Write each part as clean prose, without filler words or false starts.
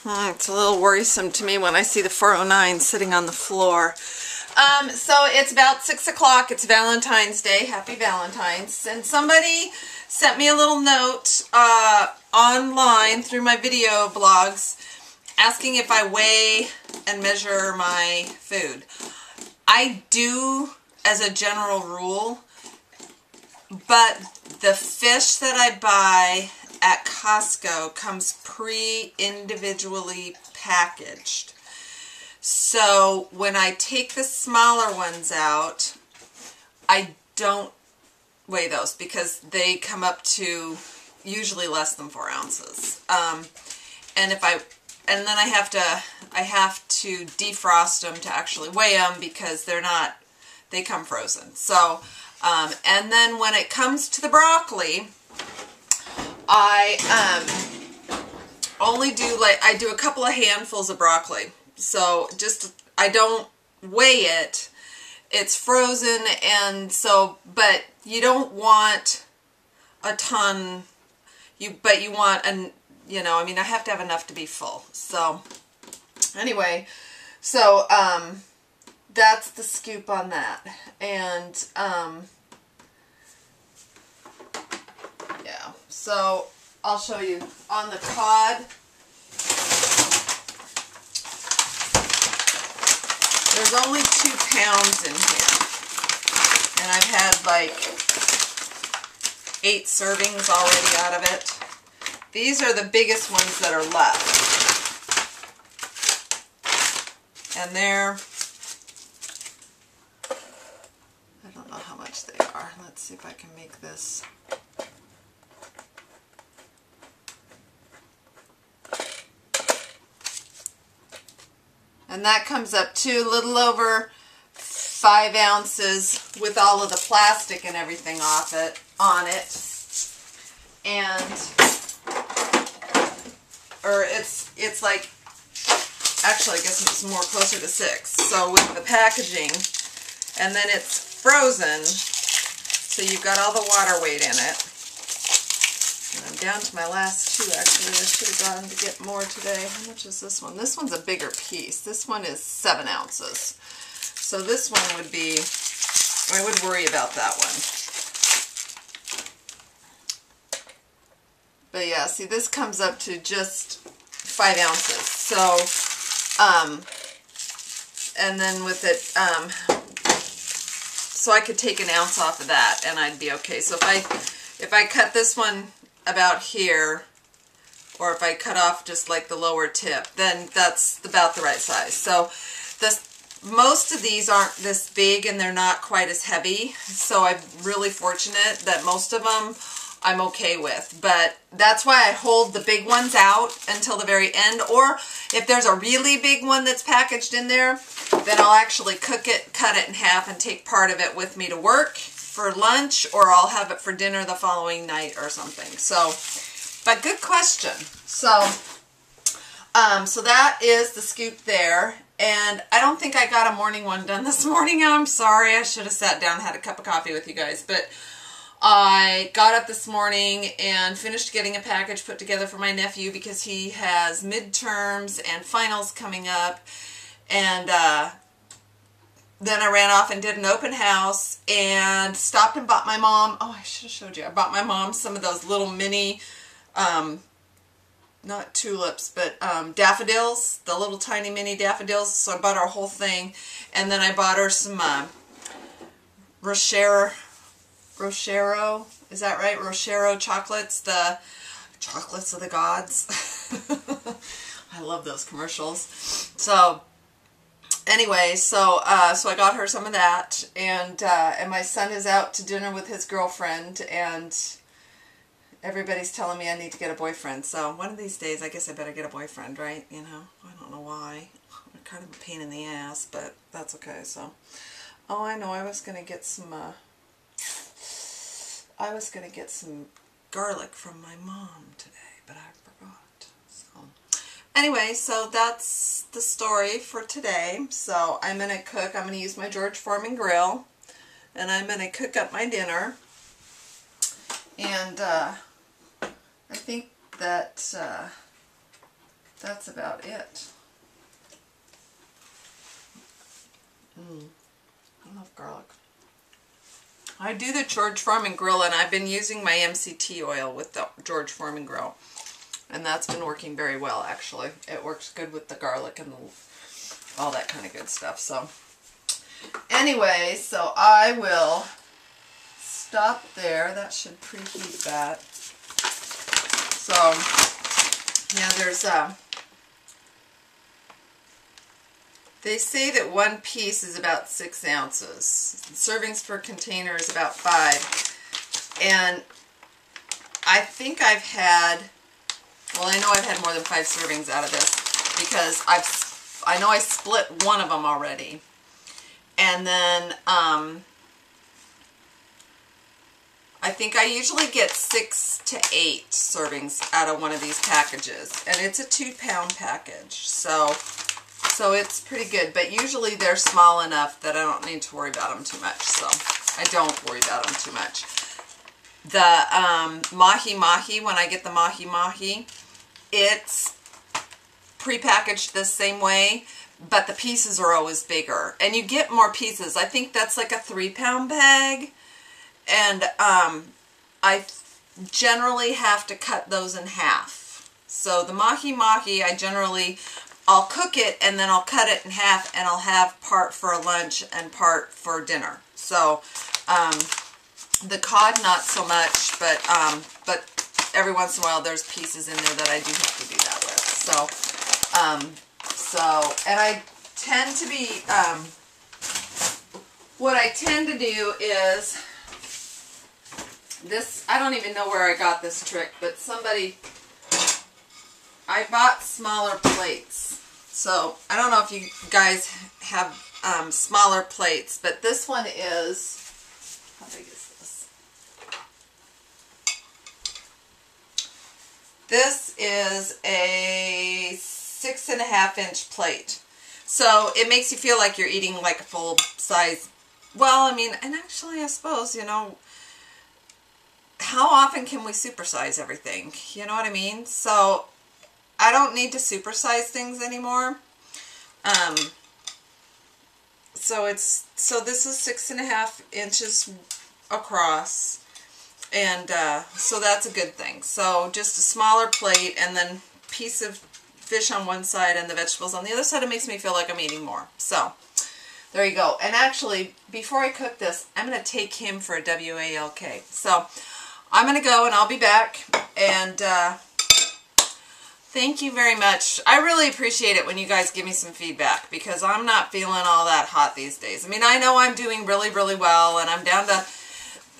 It's a little worrisome to me when I see the 409 sitting on the floor. So it's about 6 o'clock. It's Valentine's Day. Happy Valentine's. And somebody sent me a little note online through my video blogs asking if I weigh and measure my food. I do as a general rule, but the fish that I buy at Costco comes pre-individually packaged. So when I take the smaller ones out, I don't weigh those because they come up to usually less than 4 ounces. And then I have to defrost them to actually weigh them because they come frozen. So, and then when it comes to the broccoli, I only do I do a couple of handfuls of broccoli. So I don't weigh it. It's frozen, and so, but you don't want a ton. But you want I have to have enough to be full. So anyway, so that's the scoop on that. And yeah, so I'll show you on the cod. There's only 2 pounds in here, and I've had like 8 servings already out of it. These are the biggest ones that are left, and I don't know how much they are. Let's see if I can make this. And that comes up to a little over 5 ounces with all of the plastic and everything on it. And, or it's like, actually I guess it's more closer to 6. So with the packaging, and then it's frozen, so you've got all the water weight in it. And I'm down to my last 2, actually. I should have gone to get more today. How much is this one? This one's a bigger piece. This one is 7 ounces. So this one would be, I would worry about that one. But yeah, see, this comes up to just 5 ounces. So, and then with it, so I could take an ounce off of that and I'd be okay. So if I cut this one about here, or if I cut off just like the lower tip, then that's about the right size. So most of these aren't this big and they're not quite as heavy, so I'm really fortunate that most of them I'm okay with. But that's why I hold the big ones out until the very end, or if there's a really big one that's packaged in there, then I'll actually cook it, cut it in half, and take part of it with me to work for lunch, or I'll have it for dinner the following night or something. So, but good question. So, so that is the scoop there. And I don't think I got a morning one done this morning. I'm sorry. I should have sat down and had a cup of coffee with you guys. But I got up this morning and finished getting a package put together for my nephew because he has midterms and finals coming up. And then I ran off and did an open house and stopped and bought my mom, oh, I should have showed you. I bought my mom some of those little mini, not tulips, but daffodils, the little tiny mini daffodils. So I bought her a whole thing. And then I bought her some Rochero, is that right? Rochero chocolates, the chocolates of the gods. I love those commercials. So anyway, so I got her some of that, and my son is out to dinner with his girlfriend, and everybody's telling me I need to get a boyfriend. So one of these days, I guess I better get a boyfriend, right? You know, I don't know why. I'm kind of a pain in the ass, but that's okay. So, oh, I know. I was gonna get some garlic from my mom today, but I forgot. So anyway, so that's the story for today. So I'm going to cook. I'm going to use my George Foreman grill, and I'm going to cook up my dinner. And I think that that's about it. I love garlic. I do the George Foreman grill, and I've been using my MCT oil with the George Foreman grill. And that's been working very well, actually. It works good with the garlic and all that kind of good stuff. So, anyway, so I will stop there. That should preheat that. So, yeah, there's they say that one piece is about 6 ounces. Servings per container is about 5. And I think I've had, well, I know I've had more than 5 servings out of this because I know I split one of them already. And then I think I usually get 6 to 8 servings out of one of these packages. And it's a 2-pound package. So it's pretty good, but usually they're small enough that I don't need to worry about them too much, so I don't worry about them too much. The mahi-mahi, when I get the mahi-mahi, it's prepackaged the same way, but the pieces are always bigger, and you get more pieces. I think that's like a 3-pound bag, and I generally have to cut those in half. So the mahi-mahi, I'll cook it and then I'll cut it in half, and I'll have part for lunch and part for dinner. So the cod not so much, but every once in a while there's pieces in there that I do have to do that with. And I tend to be what I tend to do is this. I don't even know where I got this trick, but I bought smaller plates. So, I don't know if you guys have smaller plates, but this one is, how big is this? This is a 6.5-inch plate. So, it makes you feel like you're eating like a full size, well, I mean, and actually I suppose, you know, how often can we supersize everything? You know what I mean? So, I don't need to supersize things anymore. So this is 6.5 inches across, and so that's a good thing. So just a smaller plate, and then piece of fish on one side and the vegetables on the other side. It makes me feel like I'm eating more. So there you go. And actually, before I cook this, I'm going to take him for a WALK. So I'm going to go, and I'll be back, and thank you very much. I really appreciate it when you guys give me some feedback, because I'm not feeling all that hot these days. I mean, I know I'm doing really, really well, and I'm down to,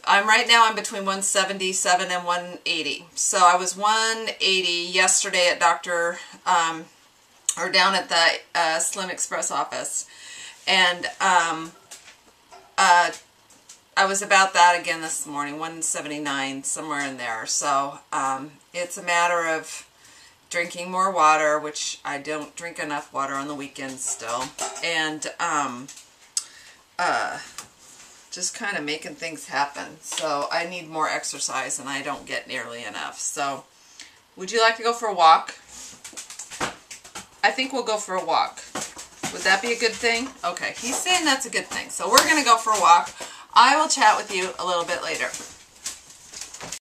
right now I'm between 177 and 180. So I was 180 yesterday at down at the Slim Express office, and I was about that again this morning, 179, somewhere in there. So it's a matter of drinking more water, which I don't drink enough water on the weekends still, and just kind of making things happen. So I need more exercise, and I don't get nearly enough. So would you like to go for a walk? I think we'll go for a walk. Would that be a good thing? Okay, he's saying that's a good thing. So we're going to go for a walk. I will chat with you a little bit later.